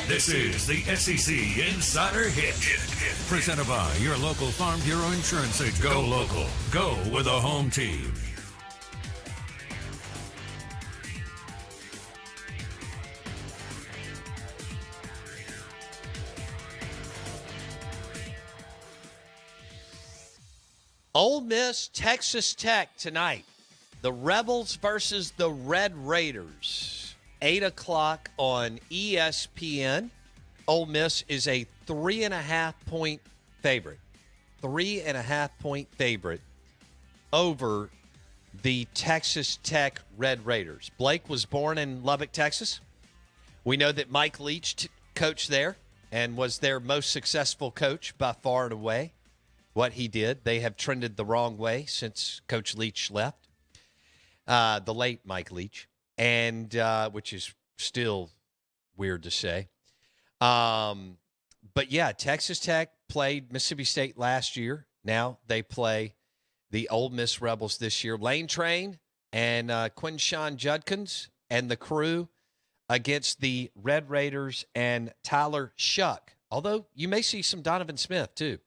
This is the SEC Insider Hit. Presented by your local Farm Bureau Insurance agent. Go local. Go with a home team. Ole Miss, Texas Tech tonight. The Rebels versus the Red Raiders. 8 o'clock on ESPN. Ole Miss is a 3.5-point favorite. 3.5-point favorite over the Texas Tech Red Raiders. Blake was born in Lubbock, Texas. We know that Mike Leach coached there and was their most successful coach by far and away. What he did, they have trended the wrong way since Coach Leach left, the late Mike Leach, and which is still weird to say. But yeah, Texas Tech played Mississippi State last year. Now they play the Ole Miss Rebels this year. Lane Train and Quinshawn Judkins and the crew against the Red Raiders and Tyler Shuck. Although you may see some Donovan Smith too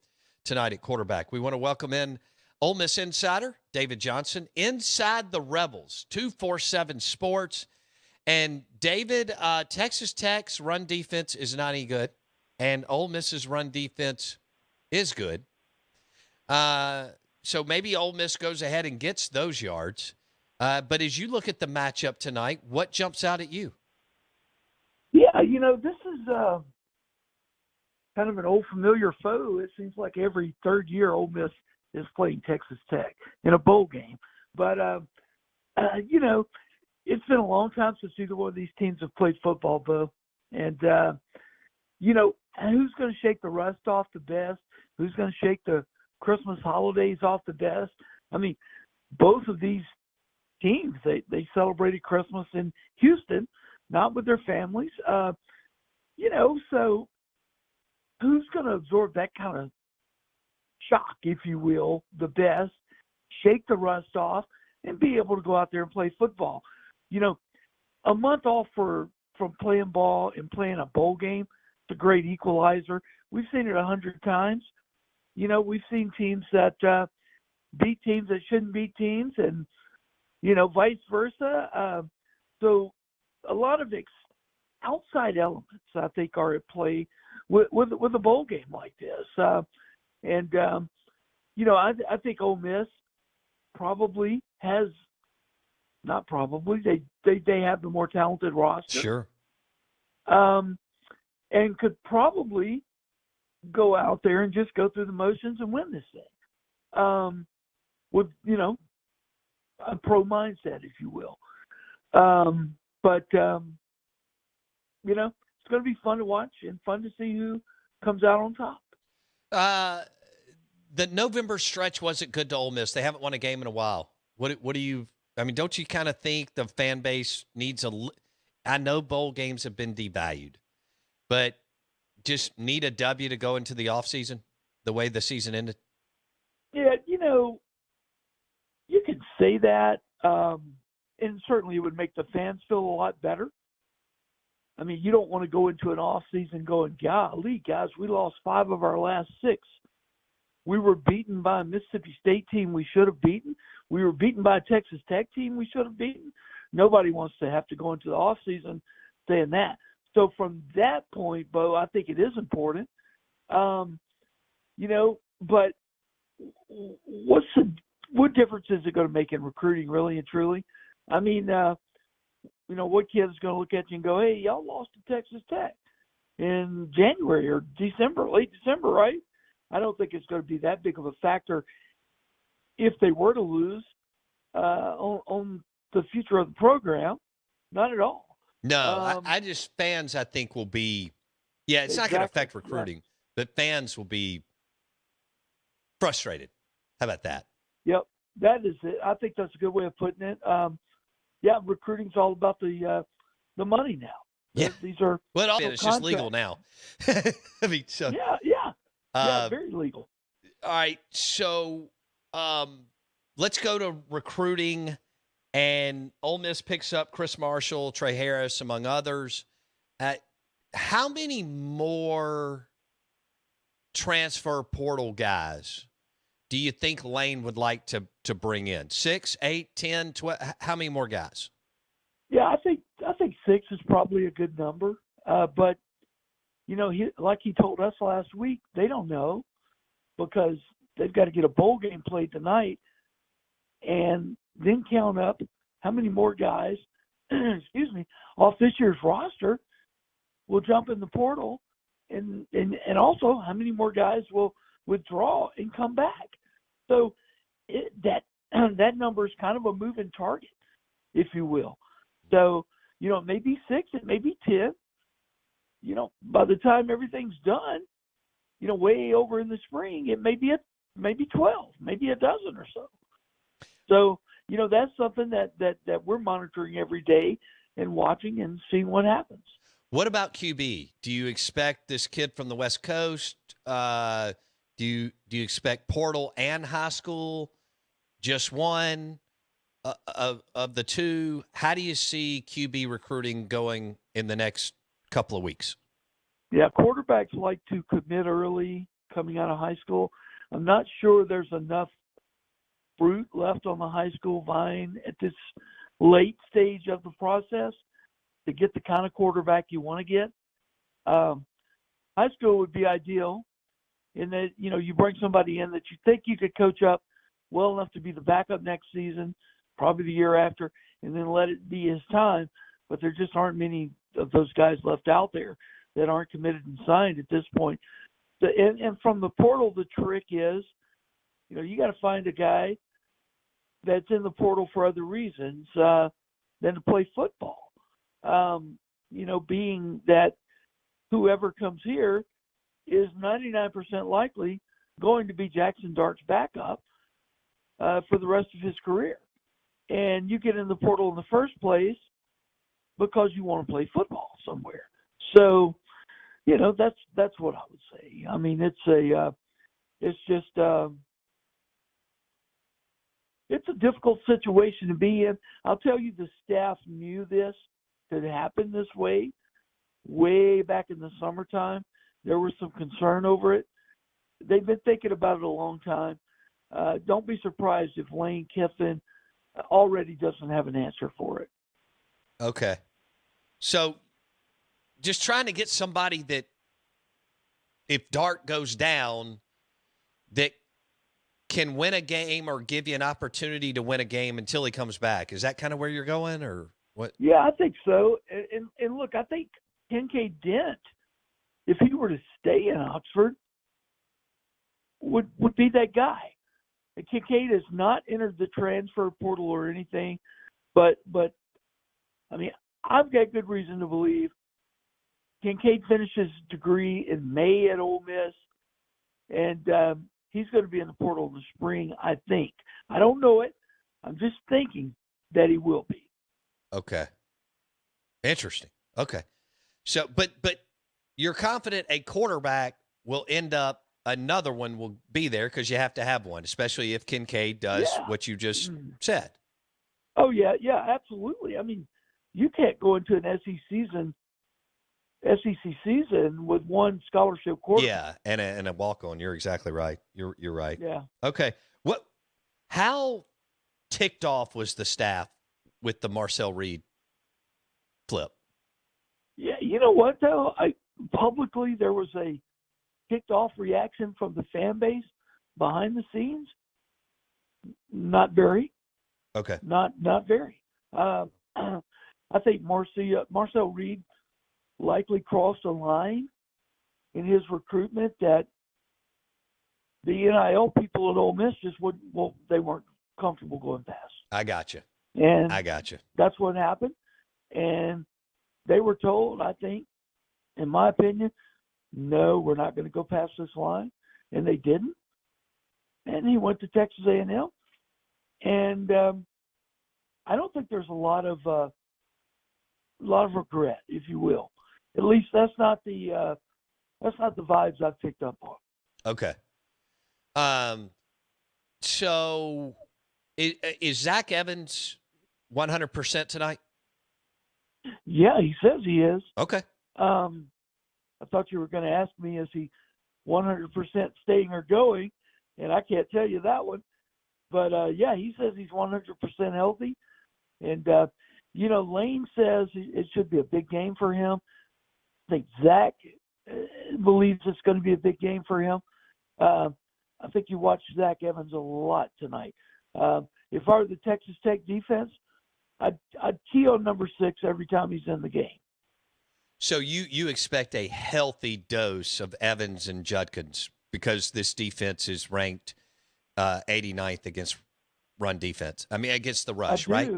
tonight at quarterback. We want to welcome in Ole Miss insider David Johnson inside the Rebels, 247 Sports. And David, Texas Tech's run defense is not any good, and Ole Miss's run defense is good. So maybe Ole Miss goes ahead and gets those yards. But as you look at the matchup tonight, what jumps out at you? Yeah, this is kind of an old familiar foe. It seems like every third year Ole Miss is playing Texas Tech in a bowl game. But, it's been a long time since either one of these teams have played football, Bo. And, who's going to shake the rust off the best? Who's going to shake the Christmas holidays off the best? I mean, both of these teams, they celebrated Christmas in Houston, not with their families. So who's going to absorb that kind of shock, if you will, the best, shake the rust off, and be able to go out there and play football? A month off from playing ball and playing a bowl game, it's a great equalizer. We've seen it 100 times. We've seen teams that beat teams that shouldn't beat teams, and, vice versa. So a lot of outside elements, I think, are at play with a bowl game like this. I think Ole Miss probably has – not probably, they have the more talented roster. Sure. And could probably go out there and just go through the motions and win this thing. With, a pro mindset, if you will. But it's going to be fun to watch and fun to see who comes out on top. The November stretch wasn't good to Ole Miss. They haven't won a game in a while. What do you – I mean, don't you kind of think the fan base needs I know bowl games have been devalued, but just need a W to go into the offseason the way the season ended? Yeah, you could say that, and certainly it would make the fans feel a lot better. I mean, you don't want to go into an offseason going, golly, guys, we lost 5 of our last 6. We were beaten by a Mississippi State team we should have beaten. We were beaten by a Texas Tech team we should have beaten. Nobody wants to have to go into the offseason saying that. So from that point, Bo, I think it is important. But what difference is it going to make in recruiting, really and truly? I mean, what kid is going to look at you and go, hey, y'all lost to Texas Tech in January or December, late December, right? I don't think it's going to be that big of a factor if they were to lose on the future of the program. Not at all. No, I just fans, I think, will be – yeah, it's not going to affect recruiting, but fans will be frustrated. How about that? Yep, that is it. I think that's a good way of putting it. Recruiting's all about the money now. Yeah. These are – well, it's just legal now. I mean, so – Yeah, very legal. All right, so let's go to recruiting, and Ole Miss picks up Chris Marshall, Trey Harris, among others. how many more transfer portal guys do you think Lane would like to bring in? 6, 8, 10, 12? How many more guys? Yeah, I think 6 is probably a good number. But like he told us last week, they don't know because they've got to get a bowl game played tonight, and then count up how many more guys, excuse me, off this year's roster will jump in the portal, and also how many more guys will withdraw and come back. So that number is kind of a moving target, if you will. So, it may be 6, it may be 10. By the time everything's done, way over in the spring, it may be 12, maybe a dozen or so. So, that's something that we're monitoring every day and watching and seeing what happens. What about QB? Do you expect this kid from the West Coast? Do you expect portal and high school? Just one of the two? How do you see QB recruiting going in the next couple of weeks? Yeah, quarterbacks like to commit early coming out of high school. I'm not sure there's enough fruit left on the high school vine at this late stage of the process to get the kind of quarterback you want to get. High school would be ideal in that, you bring somebody in that you think you could coach up well enough to be the backup next season, probably the year after, and then let it be his time. But there just aren't many of those guys left out there that aren't committed and signed at this point. And from the portal, the trick is, you got to find a guy that's in the portal for other reasons than to play football. Being that whoever comes here is 99% likely going to be Jackson Dart's backup for the rest of his career. And you get in the portal in the first place because you want to play football somewhere. So, that's what I would say. I mean, it's a difficult situation to be in. I'll tell you, the staff knew this could happen this way back in the summertime. There was some concern over it. They've been thinking about it a long time. Don't be surprised if Lane Kiffin already doesn't have an answer for it. Okay. So just trying to get somebody that if Dart goes down, that can win a game or give you an opportunity to win a game until he comes back. Is that kind of where you're going or what? Yeah, I think so. And look, I think Kincaid Dent, if he were to stay in Oxford, would be that guy. And Kincaid has not entered the transfer portal or anything, but I mean, I've got good reason to believe Kincaid finishes his degree in May at Ole Miss, and he's going to be in the portal in the spring, I think. I don't know it. I'm just thinking that he will be. Okay. Interesting. Okay. So, but you're confident a quarterback will end up, another one will be there because you have to have one, especially if Kincaid does what you just said. Oh, yeah, absolutely. I mean, you can't go into an SEC season with one scholarship quarterback. Yeah, and a walk-on. You're exactly right. You're right. Yeah. Okay. How ticked off was the staff with the Marcel Reed flip? Yeah, you know what though? Publicly there was a ticked off reaction from the fan base. Behind the scenes, not very. Okay. Not very. I think Marcel Reed likely crossed a line in his recruitment that the NIL people at Ole Miss just they weren't comfortable going past. I got you. And I got you. That's what happened. And they were told, I think, in my opinion, no, we're not going to go past this line. And they didn't. And he went to Texas A&M. And I don't think there's a lot of regret, if you will. At least that's not the vibes I've picked up on. Okay. So is Zach Evans 100% tonight? Yeah, he says he is. Okay. I thought you were going to ask me, is he 100% staying or going? And I can't tell you that one. But, yeah, he says he's 100% healthy. And, Lane says it should be a big game for him. I think Zach believes it's going to be a big game for him. I think you watched Zach Evans a lot tonight. If I were the Texas Tech defense, I'd key on number 6 every time he's in the game. So you expect a healthy dose of Evans and Judkins because this defense is ranked 89th against run defense. I mean, against the rush, right?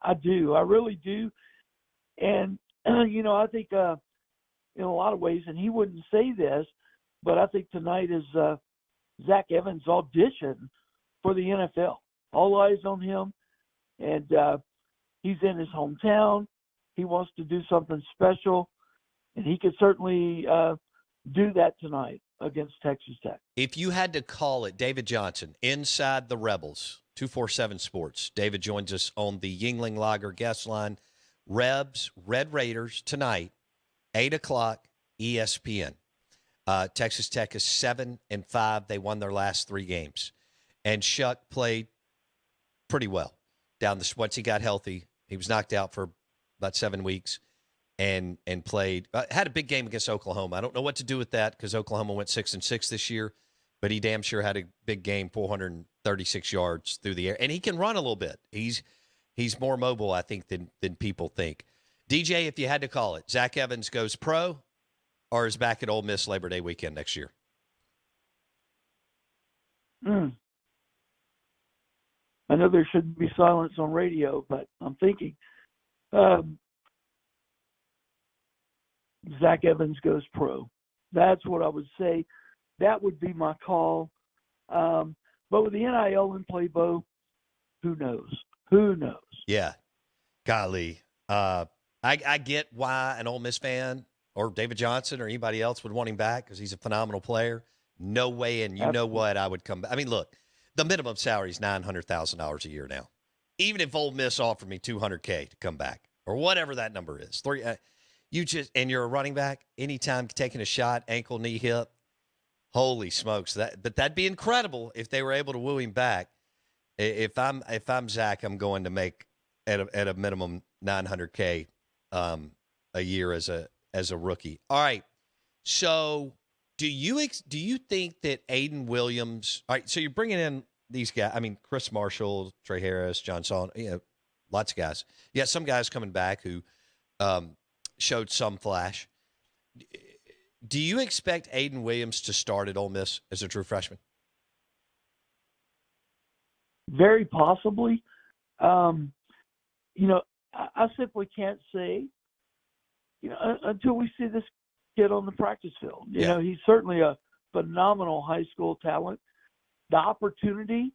I do. I really do. And, I think in a lot of ways, and he wouldn't say this, but I think tonight is Zach Evans' audition for the NFL. All eyes on him, and he's in his hometown. He wants to do something special, and he could certainly do that tonight against Texas Tech. If you had to call it, David Johnson, Inside the Rebels, 247 Sports. David joins us on the Yuengling Lager guest line. Rebs, Red Raiders, tonight, 8 o'clock, ESPN. Texas Tech is 7-5. They won their last 3 games. And Shuck played pretty well once he got healthy. He was knocked out for about 7 weeks and played. Had a big game against Oklahoma. I don't know what to do with that because Oklahoma went 6-6 this year, but he damn sure had a big game, 436 yards through the air. And he can run a little bit. He's more mobile, I think, than people think. DJ, if you had to call it, Zach Evans goes pro or is back at Ole Miss Labor Day weekend next year? I know there shouldn't be silence on radio, but I'm thinking Zach Evans goes pro. That's what I would say. That would be my call. But with the NIL in play, Bo, who knows? Who knows? Yeah. Golly. I get why an Ole Miss fan or David Johnson or anybody else would want him back because he's a phenomenal player. No way, and you know what, I would come back. I mean, look, the minimum salary is $900,000 a year now. Even if Ole Miss offered me $200K to come back or whatever that number is, you're a running back, anytime taking a shot, ankle, knee, hip, holy smokes! That'd be incredible if they were able to woo him back. If I'm Zach, I'm going to make at a minimum $900K a year as a rookie. All right, so. Do you think that Aiden Williams? All right, so you're bringing in these guys. I mean, Chris Marshall, Trey Harris, John Solon, lots of guys. Yeah, some guys coming back who showed some flash. Do you expect Aiden Williams to start at Ole Miss as a true freshman? Very possibly. I simply can't say. Until we see this kid on the practice field. You know, he's certainly a phenomenal high school talent. The opportunity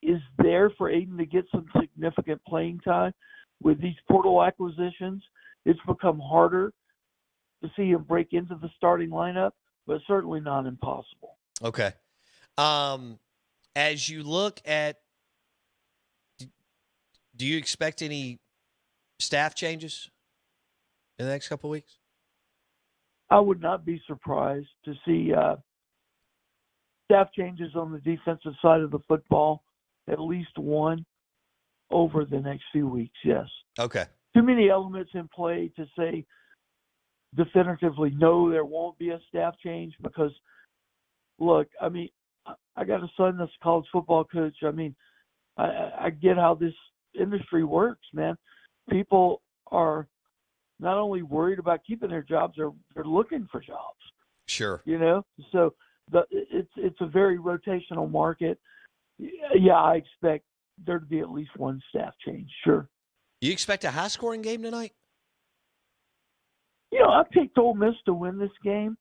is there for Aiden to get some significant playing time. With these portal acquisitions, it's become harder to see him break into the starting lineup, but certainly not impossible. Okay. As you look at, do you expect any staff changes in the next couple of weeks? I would not be surprised to see staff changes on the defensive side of the football, at least one, over the next few weeks, yes. Okay. Too many elements in play to say definitively no, there won't be a staff change because, look, I mean, I got a son that's a college football coach. I mean, I get how this industry works, man. People are not only worried about keeping their jobs, they're looking for jobs. Sure. So it's a very rotational market. Yeah, I expect there to be at least one staff change. Sure. You expect a high-scoring game tonight? I picked Ole Miss to win this game,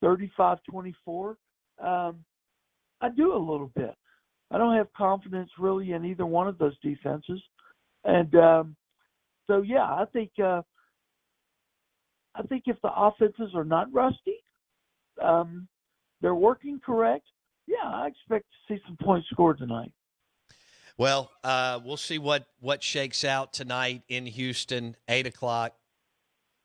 35-24. I do a little bit. I don't have confidence really in either one of those defenses, and so yeah, I think if the offenses are not rusty, they're working correct. Yeah, I expect to see some points scored tonight. Well, we'll see what shakes out tonight in Houston, 8 o'clock.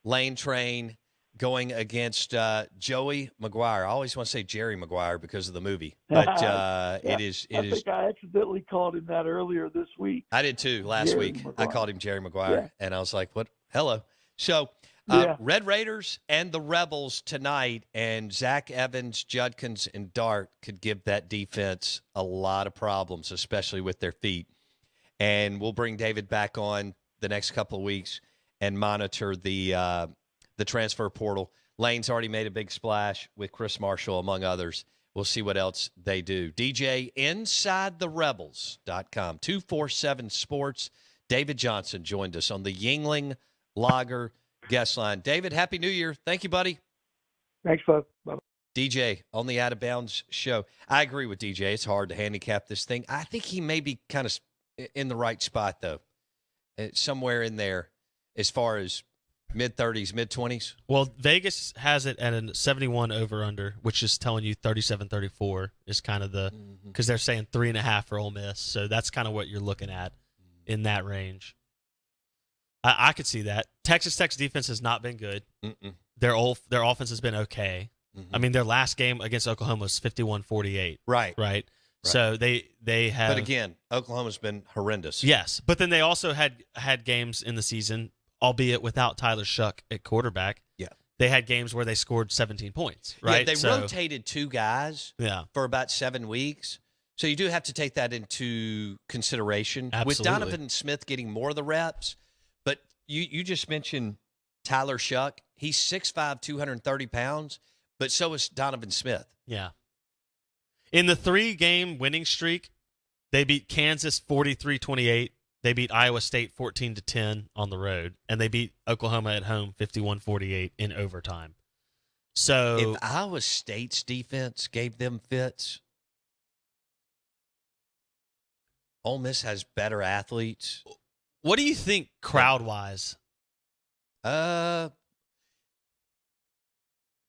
Lane Train going against Joey Maguire. I always want to say Jerry Maguire because of the movie, but Yeah, it is. I think I accidentally called him that earlier this week. I did too last Jerry week. Maguire. I called him Jerry Maguire, and I was like, "What? Hello." So, Red Raiders and the Rebels tonight, and Zach Evans, Judkins, and Dart could give that defense a lot of problems, especially with their feet. And we'll bring David back on the next couple of weeks and monitor the transfer portal. Lane's already made a big splash with Chris Marshall, among others. We'll see what else they do. DJ, InsideTheRebels.com, 247 Sports. David Johnson joined us on the Yuengling Lager guest line. David, Happy New Year. Thank you, buddy. Thanks, folks. Bye. DJ on the Out of Bounds show. I agree with DJ. It's hard to handicap this thing. I think he may be kind of in the right spot, though. Somewhere in there as far as mid-30s, mid-20s. Well, Vegas has it at a 71 over-under, which is telling you 37-34 is kind of the – because they're saying 3.5 for Ole Miss. So that's kind of what you're looking at in that range. I could see that. Texas Tech's defense has not been good. Their offense has been okay. I mean, their last game against Oklahoma was 51-48. Right. So they have. But again, Oklahoma's been horrendous. Yes, but then they also had games in the season, albeit without Tyler Shuck at quarterback. Yeah, they had games where they scored 17 points. Right. Yeah, they rotated two guys. Yeah. For about 7 weeks. So you do have to take that into consideration. Absolutely. With Donovan Smith getting more of the reps. But you just mentioned Tyler Shuck. He's 6'5", 230 pounds, but so is Donovan Smith. Yeah. In the 3-game winning streak, they beat Kansas 43-28. They beat Iowa State 14-10 on the road, and they beat Oklahoma at home 51-48 in overtime. So if Iowa State's defense gave them fits, Ole Miss has better athletes. What do you think crowd-wise?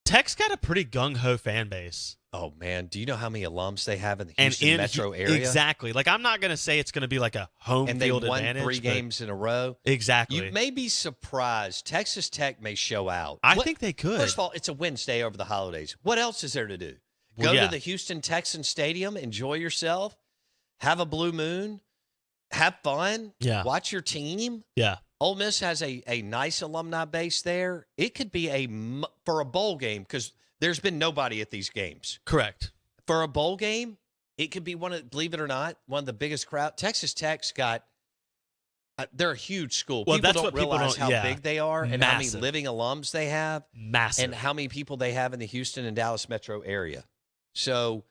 Tech's got a pretty gung-ho fan base. Oh, man. Do you know how many alums they have in the Houston metro area? Exactly. Like, I'm not going to say it's going to be like a home field advantage. And they won 3 games in a row. Exactly. You may be surprised. Texas Tech may show out. I think they could. First of all, it's a Wednesday over the holidays. What else is there to do? Go to the Houston Texans Stadium, enjoy yourself, have a blue moon, have fun, watch your team. Yeah. Ole Miss has a nice alumni base there. It could be for a bowl game because there's been nobody at these games. Correct. For a bowl game, it could be believe it or not, one of the biggest crowd. Texas Tech's got they're a huge school. Well, People don't realize how big they are and how many Massive. living alums they have. Massive. And how many people they have in the Houston and Dallas metro area. So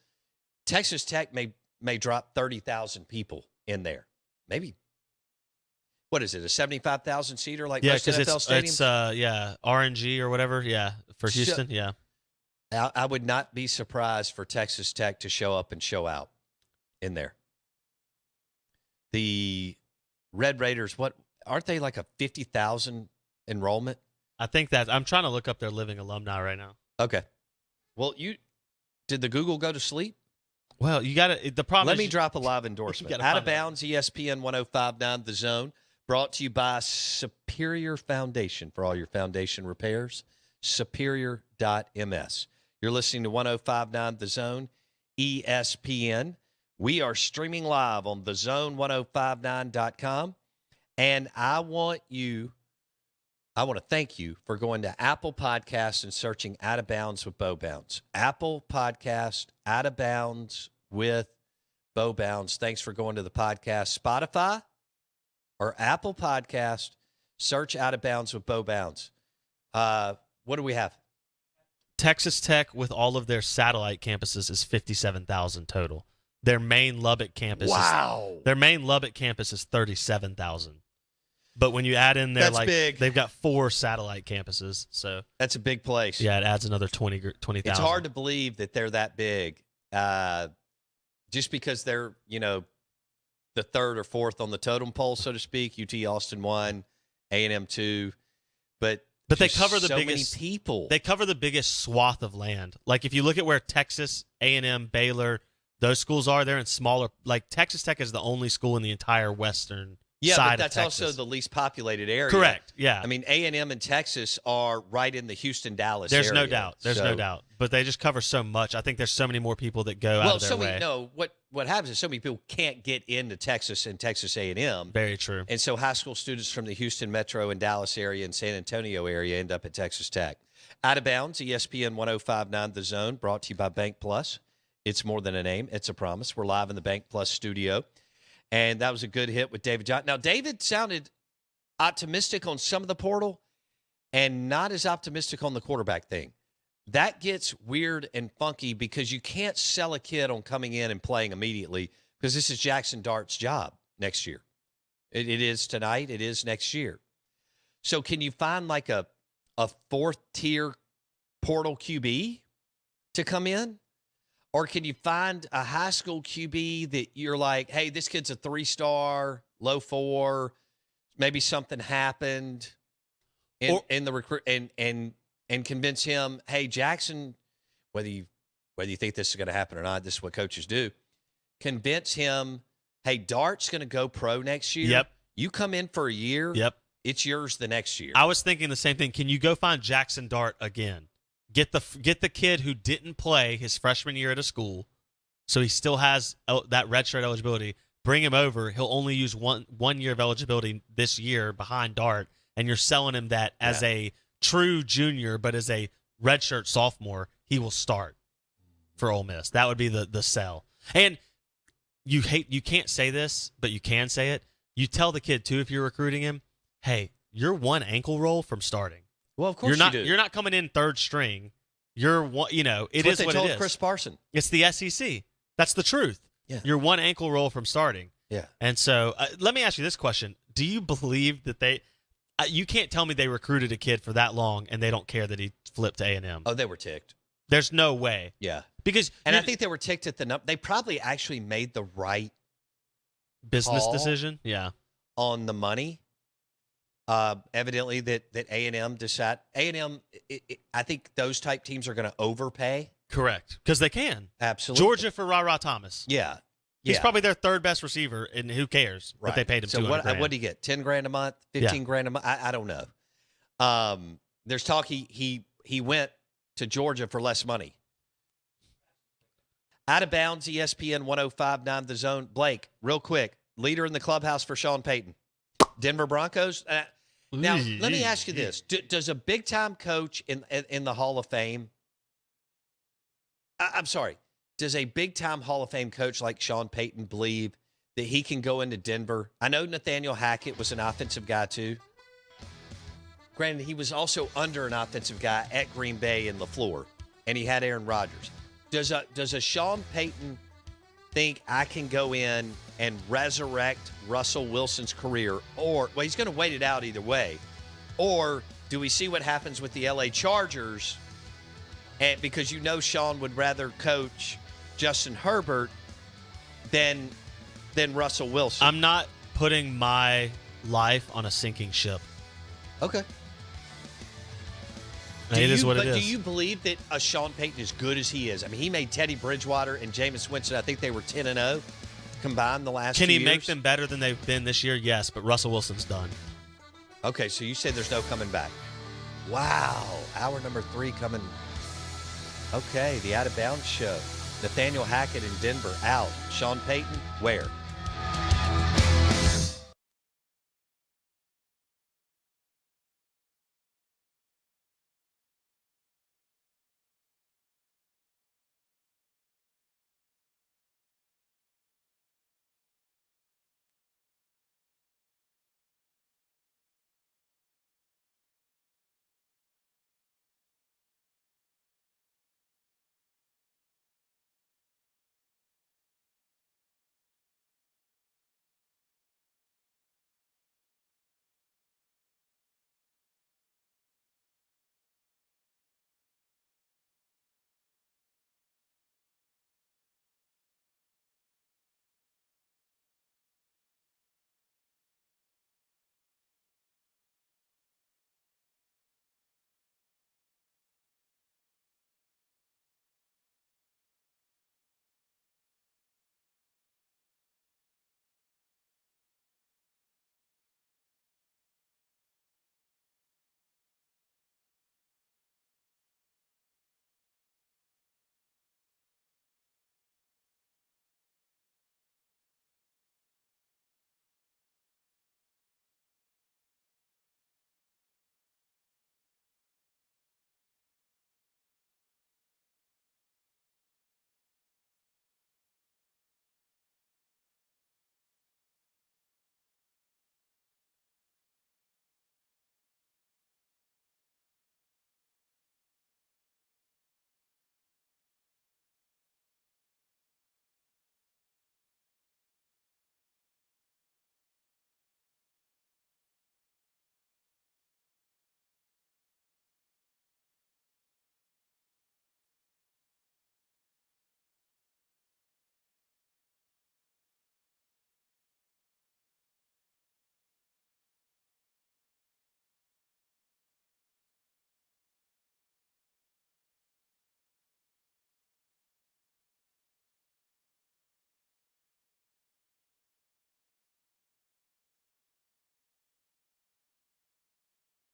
Texas Tech may drop 30,000 people in there. Maybe. What is it, a 75,000 seater like most NFL stadiums? It's RNG or whatever, for Houston, I would not be surprised for Texas Tech to show up and show out in there. The Red Raiders, aren't they like a 50,000 enrollment? I think that I'm trying to look up their living alumni right now. Okay. Well, did the Google go to sleep? Well, you got to. The problem. Let me drop a live endorsement. Out of Bounds, ESPN 105.9 The Zone, brought to you by Superior Foundation for all your foundation repairs. Superior.ms. You're listening to 105.9 The Zone, ESPN. We are streaming live on thezone1059.com, and I want to thank you for going to Apple Podcasts and searching Out of Bounds with Bo Bounds. Apple Podcast, Out of Bounds with Bo Bounds. Thanks for going to the podcast. Spotify or Apple Podcast, search Out of Bounds with Bo Bounds. What do we have? Texas Tech, with all of their satellite campuses, is 57,000 total. Their main Lubbock campus is 37,000. But when you add in That's big. They've got 4 satellite campuses, so that's a big place. Yeah, it adds another 20,000. It's hard to believe that they're that big, just because they're the 3rd or 4th on the totem pole, so to speak. UT Austin 1, A&M 2, but they cover the biggest many people. They cover the biggest swath of land. Like if you look at where Texas, A&M, Baylor, those schools are, they're in smaller. Like Texas Tech is the only school in the entire Western Yeah, side but that's of Texas. also the least populated area. Correct. Yeah. I mean, A&M and Texas are right in the Houston-Dallas There's area. no doubt. There's no doubt. But they just cover so much. I think there's so many more people that go out of their way. No, what happens is so many people can't get into Texas and Texas A&M. Very true. And so high school students from the Houston metro and Dallas area and San Antonio area end up at Texas Tech. Out of bounds, ESPN 105.9 The Zone, brought to you by Bank Plus. It's more than a name. It's a promise. We're live in the Bank Plus studio. And that was a good hit with David Johnson. Now, David sounded optimistic on some of the portal and not as optimistic on the quarterback thing. That gets weird and funky because you can't sell a kid on coming in and playing immediately because this is Jackson Dart's job next year. It is tonight. It is next year. So can you find like a fourth-tier portal QB to come in? Or can you find a high school QB that you're like, hey, this kid's a 3-star, low 4, maybe something happened in the recruit and convince him, hey, Jackson, whether you think this is going to happen or not, this is what coaches do. Convince him, hey, Dart's going to go pro next year. Yep. You come in for a year. Yep. It's yours the next year. I was thinking the same thing. Can you go find Jackson Dart again? Get the kid who didn't play his freshman year at a school, so he still has that redshirt eligibility. Bring him over. He'll only use one year of eligibility this year behind Dart, and you're selling him that as a true junior, but as a redshirt sophomore, he will start for Ole Miss. That would be the sell. And you can't say this, but you can say it. You tell the kid too if you're recruiting him, hey, you're one ankle roll from starting. Well, of course you do. You're You're not coming in third string. You're one. It is what they told it is. Chris Parson. It's the SEC. That's the truth. Yeah. You're one ankle roll from starting. Yeah. And so let me ask you this question: do you believe that they? You can't tell me they recruited a kid for that long and they don't care that he flipped to A&M. Oh, they were ticked. There's no way. Yeah. Because I think they were ticked at the number. They probably actually made the right business call decision. Yeah. On the money. Evidently that A&M decided. A&M, I think those type teams are going to overpay. Correct. Because they can. Absolutely. Georgia for Ra Thomas. Yeah. He's probably their third best receiver, and who cares if they paid him $200,000. What did he get? $10,000 a month? $15,000 a month? I don't know. There's talk he went to Georgia for less money. Out of bounds, ESPN 105.9 The Zone. Blake, real quick, leader in the clubhouse for Sean Payton. Denver Broncos. Now, let me ask you this. Does a big-time coach in the Hall of Fame I'm sorry, does a big-time Hall of Fame coach like Sean Payton believe that he can go into Denver? I know Nathaniel Hackett was an offensive guy too. Granted, he was also under an offensive guy at Green Bay in LaFleur, and he had Aaron Rodgers. Does a Sean Payton think I can go in and resurrect Russell Wilson's career? Or, well, he's going to wait it out either way. Or do we see what happens with the LA Chargers? And because Sean would rather coach Justin Herbert than Russell Wilson. I'm not putting my life on a sinking ship. Okay. It is what it is. Do you believe that a Sean Payton is good as he is? I mean, he made Teddy Bridgewater and Jameis Winston, I think they were 10-0 combined the last 2 years. Can he make them better than they've been this year? Yes, but Russell Wilson's done. Okay, so you said there's no coming back. Wow. Hour number 3 coming. Okay, the Out of Bounds show. Nathaniel Hackett in Denver out. Sean Payton, where?